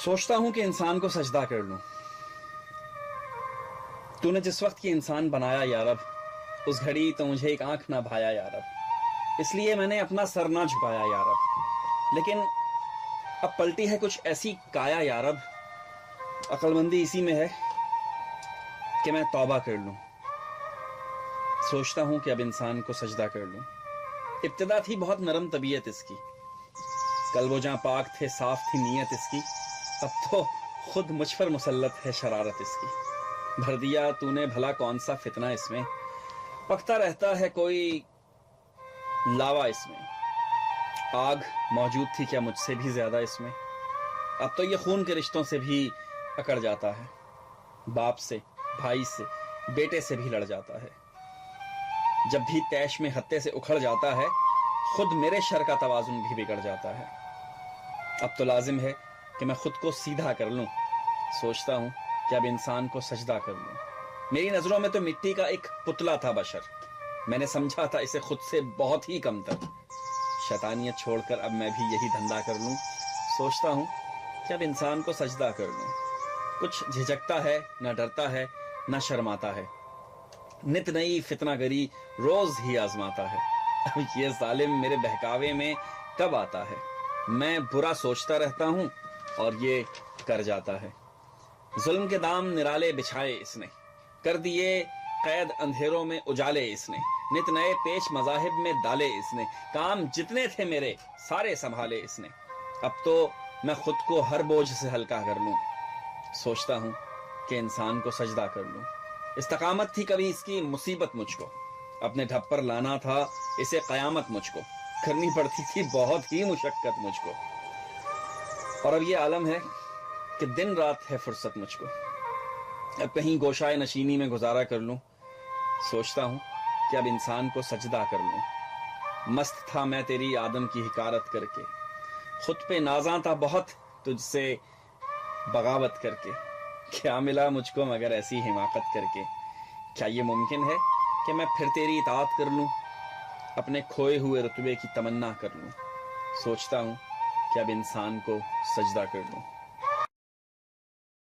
सोचता हूं कि इंसान को सजदा कर लूं। तूने जिस वक्त ये इंसान बनाया या रब, उस घड़ी तो मुझे एक आंख ना भाया या रब, इसलिए मैंने अपना सर ना झुकाया या रब। लेकिन अब पलटी है कुछ ऐसी काया या रब, अक्लमंदी इसी में है कि मैं तौबा कर लूं। सोचता हूं कि अब इंसान को सजदा कर लूं। इब्तिदा थी बहुत नरम तबीयत इसकी, कल वो जहां पाक थे साफ थी नीयत इसकी, अब तो खुद मुझ पर मुसल्लत है शरारत इसकी। भर दिया तूने भला कौन सा फितना इसमें, पकता रहता है कोई लावा इसमें। आग मौजूद थी क्या मुझसे भी ज्यादा इसमें, अब तो ये खून के रिश्तों से भी अकड़ जाता है, बाप से भाई से बेटे से भी लड़ जाता है। जब भी तैश में हत्ते से उखड़ जाता है, खुद मेरे शर का तवाजुन भी बिगड़ जाता है। अब तो लाजिम है कि मैं खुद को सीधा कर लूं। सोचता हूं कि अब इंसान को सजदा कर लूं। मेरी नजरों में तो मिट्टी का एक पुतला था बशर, मैंने समझा था इसे खुद से बहुत ही कमतर। शैतानियत छोड़कर अब मैं भी यही धंधा कर लूं। सोचता हूं कि अब इंसान को सजदा कर लूं। कुछ झिझकता है, न डरता है, न शर्माता है, नित नई फितनागरी रोज ही आजमाता है। अब ये जालिम मेरे बहकावे में कब आता है, मैं बुरा सोचता रहता हूं और ये कर जाता है। जुल्म के दाम निराले बिछाए इसने, कर दिए कैद अंधेरों में उजाले इसने, नित नए पेश मजाहिब में डाले इसने, काम जितने थे मेरे सारे संभाले इसने। अब तो मैं खुद को हर बोझ से हल्का कर लूं। सोचता हूं कि इंसान को सजदा कर लूं। इस्तकामत थी कभी इसकी मुसीबत मुझको, अपने ढप पर लाना था इसे कयामत मुझको, करनी पड़ती थी बहुत ही मुशक्कत मुझको। और अब ये आलम है कि दिन रात है फुर्सत मुझको, अब कहीं गोशाए नशीनी में गुजारा कर लूं। सोचता हूं कि अब इंसान को सजदा कर लूं। मस्त था मैं तेरी आदम की हिकारत करके, खुद पे नाज़ा था बहुत तुझसे बगावत करके। क्या मिला मुझको मगर ऐसी हिमाकत करके, क्या ये मुमकिन है कि मैं फिर तेरी इताअत कर लूं, अपने खोए हुए रुतबे की तमन्ना कर लूं। सोचता हूं कि अब इंसान को सजदा कर लूं।